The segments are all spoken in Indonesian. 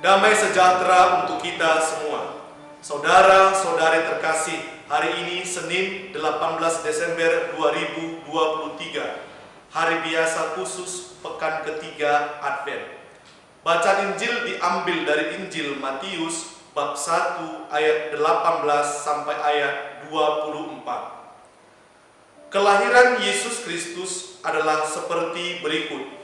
Damai sejahtera untuk kita semua. Saudara-saudari terkasih, hari ini Senin 18 Desember 2023, hari biasa khusus pekan ketiga Advent. Bacaan Injil diambil dari Injil Matius bab 1 ayat 18 sampai ayat 24. Kelahiran Yesus Kristus adalah seperti berikut.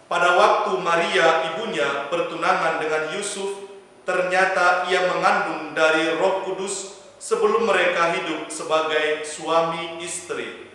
Pada waktu Maria ibunya bertunangan dengan Yusuf, ternyata ia mengandung dari Roh Kudus sebelum mereka hidup sebagai suami istri.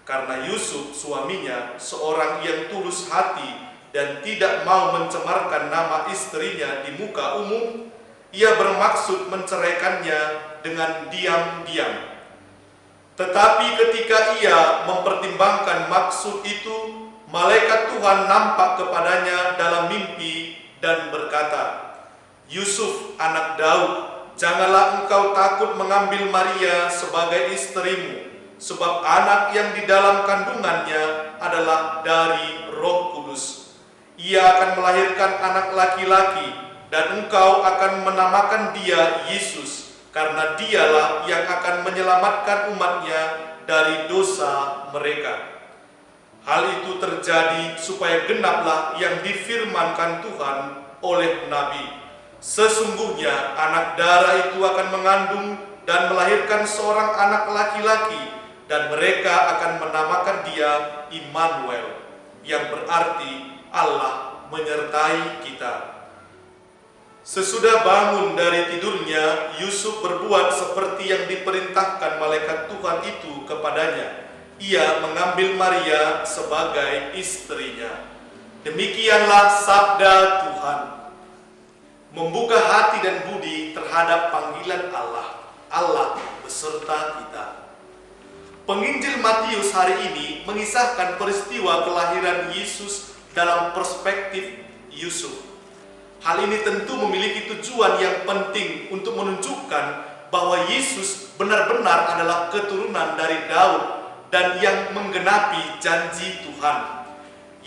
Karena Yusuf suaminya seorang yang tulus hati dan tidak mau mencemarkan nama istrinya di muka umum, ia bermaksud menceraikannya dengan diam-diam. Tetapi ketika ia mempertimbangkan maksud itu, malaikat Tuhan nampak kepadanya dalam mimpi dan berkata, "Yusuf, anak Daud, janganlah engkau takut mengambil Maria sebagai istrimu, sebab anak yang di dalam kandungannya adalah dari Roh Kudus. Ia akan melahirkan anak laki-laki, dan engkau akan menamakan dia Yesus, karena dialah yang akan menyelamatkan umatnya dari dosa mereka." Hal itu terjadi supaya genaplah yang difirmankan Tuhan oleh Nabi. Sesungguhnya anak darah itu akan mengandung dan melahirkan seorang anak laki-laki, dan mereka akan menamakan dia Immanuel, yang berarti Allah menyertai kita. Sesudah bangun dari tidurnya, Yusuf berbuat seperti yang diperintahkan malaikat Tuhan itu kepadanya. Ia mengambil Maria sebagai istrinya. Demikianlah sabda Tuhan. Membuka hati dan budi terhadap panggilan Allah. Allah beserta kita. Penginjil Matius hari ini mengisahkan peristiwa kelahiran Yesus dalam perspektif Yusuf. Hal ini tentu memiliki tujuan yang penting untuk menunjukkan bahwa Yesus benar-benar adalah keturunan dari Daud dan yang menggenapi janji Tuhan.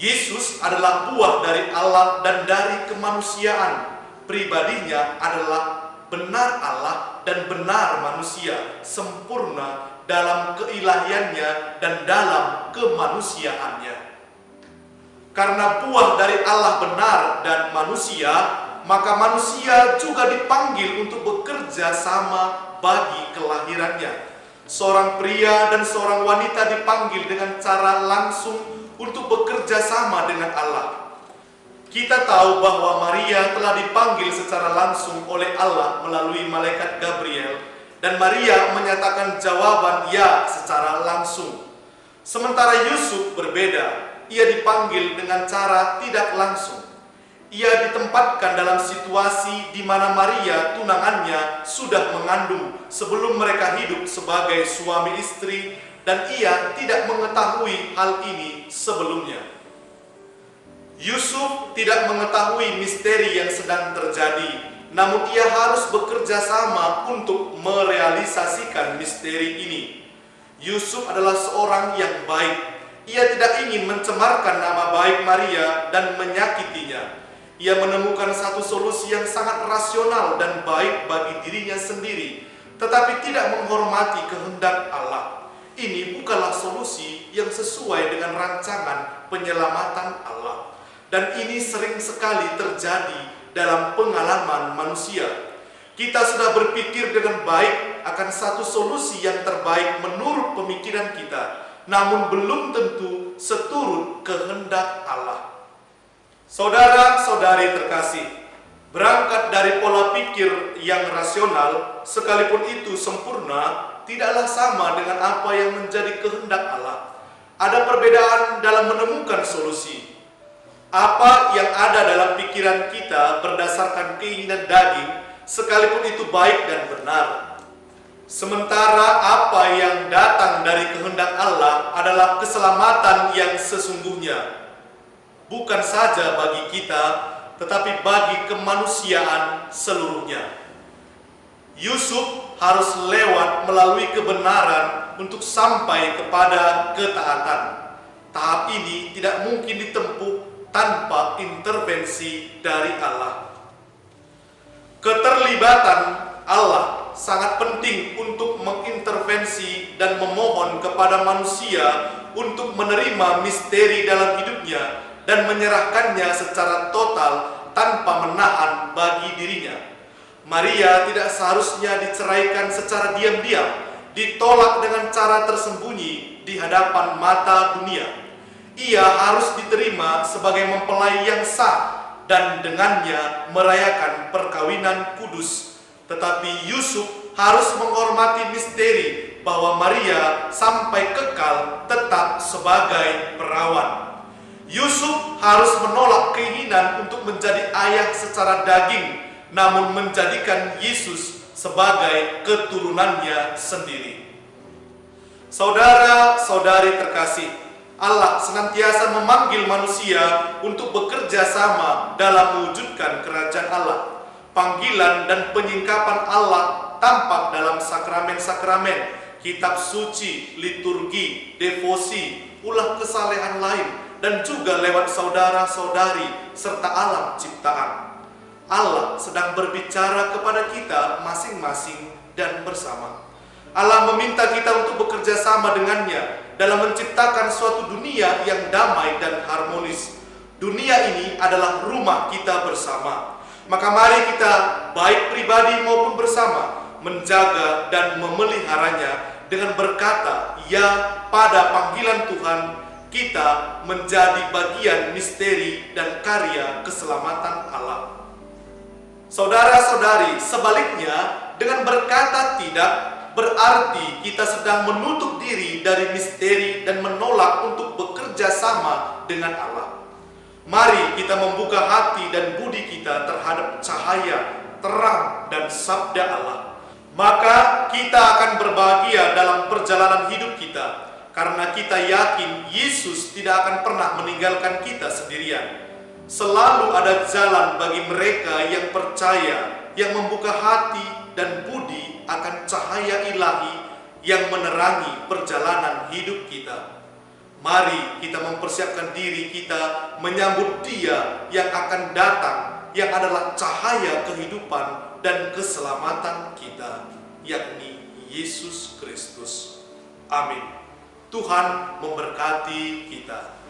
Yesus adalah buah dari Allah dan dari kemanusiaan. Pribadinya adalah benar Allah dan benar manusia, sempurna dalam keilahiannya dan dalam kemanusiaannya. Karena buah dari Allah benar dan manusia, maka manusia juga dipanggil untuk bekerja sama bagi kelahirannya. Seorang pria dan seorang wanita dipanggil dengan cara langsung untuk bekerja sama dengan Allah. Kita tahu bahwa Maria telah dipanggil secara langsung oleh Allah melalui malaikat Gabriel, dan Maria menyatakan jawaban ya secara langsung. Sementara Yusuf berbeda, ia dipanggil dengan cara tidak langsung. Ia ditempatkan dalam situasi di mana Maria tunangannya sudah mengandung sebelum mereka hidup sebagai suami istri, dan ia tidak mengetahui hal ini sebelumnya. Yusuf tidak mengetahui misteri yang sedang terjadi, namun ia harus bekerja sama untuk merealisasikan misteri ini. Yusuf adalah seorang yang baik. Ia tidak ingin mencemarkan nama baik Maria dan menyakitinya. Ia menemukan satu solusi yang sangat rasional dan baik bagi dirinya sendiri, tetapi tidak menghormati kehendak Allah. Ini bukanlah solusi yang sesuai dengan rancangan penyelamatan Allah. Dan ini sering sekali terjadi dalam pengalaman manusia. Kita sudah berpikir dengan baik akan satu solusi yang terbaik menurut pemikiran kita, namun belum tentu seturut kehendak Allah. Saudara-saudari terkasih, berangkat dari pola pikir yang rasional, sekalipun itu sempurna, tidaklah sama dengan apa yang menjadi kehendak Allah. Ada perbedaan dalam menemukan solusi. Apa yang ada dalam pikiran kita berdasarkan keinginan daging, sekalipun itu baik dan benar. Sementara apa yang datang dari kehendak Allah adalah keselamatan yang sesungguhnya. Bukan saja bagi kita, tetapi bagi kemanusiaan seluruhnya. Yusuf harus lewat melalui kebenaran untuk sampai kepada ketaatan. Tahap ini tidak mungkin ditempuh tanpa intervensi dari Allah. Keterlibatan Allah sangat penting untuk mengintervensi dan memohon kepada manusia untuk menerima misteri dalam hidupnya dan menyerahkannya secara total tanpa menahan bagi dirinya. Maria tidak seharusnya diceraikan secara diam-diam, ditolak dengan cara tersembunyi di hadapan mata dunia. Ia harus diterima sebagai mempelai yang sah dan dengannya merayakan perkawinan kudus. Tetapi Yusuf harus menghormati misteri bahwa Maria sampai kekal tetap sebagai perawan. Yusuf harus menolak keinginan untuk menjadi ayah secara daging, namun menjadikan Yesus sebagai keturunannya sendiri. Saudara-saudari terkasih, Allah senantiasa memanggil manusia untuk bekerja sama dalam mewujudkan kerajaan Allah. Panggilan dan penyingkapan Allah tampak dalam sakramen-sakramen, kitab suci, liturgi, devosi, ulah kesalehan lain, dan juga lewat saudara-saudari serta alam ciptaan. Allah sedang berbicara kepada kita masing-masing dan bersama. Allah meminta kita untuk bekerja sama dengannya dalam menciptakan suatu dunia yang damai dan harmonis. Dunia ini adalah rumah kita bersama. Maka mari kita, baik pribadi maupun bersama, menjaga dan memeliharanya dengan berkata, ya, pada panggilan Tuhan, kita menjadi bagian misteri dan karya keselamatan Allah. Saudara-saudari, sebaliknya, dengan berkata tidak, berarti kita sedang menutup diri dari misteri dan menolak untuk bekerja sama dengan Allah. Mari kita membuka hati dan budi kita terhadap cahaya, terang, dan sabda Allah. Maka kita akan berbahagia dalam perjalanan hidup kita, karena kita yakin Yesus tidak akan pernah meninggalkan kita sendirian. Selalu ada jalan bagi mereka yang percaya, yang membuka hati dan budi akan cahaya ilahi yang menerangi perjalanan hidup kita. Mari kita mempersiapkan diri kita menyambut Dia yang akan datang, yang adalah cahaya kehidupan dan keselamatan kita, yakni Yesus Kristus. Amin. Tuhan memberkati kita.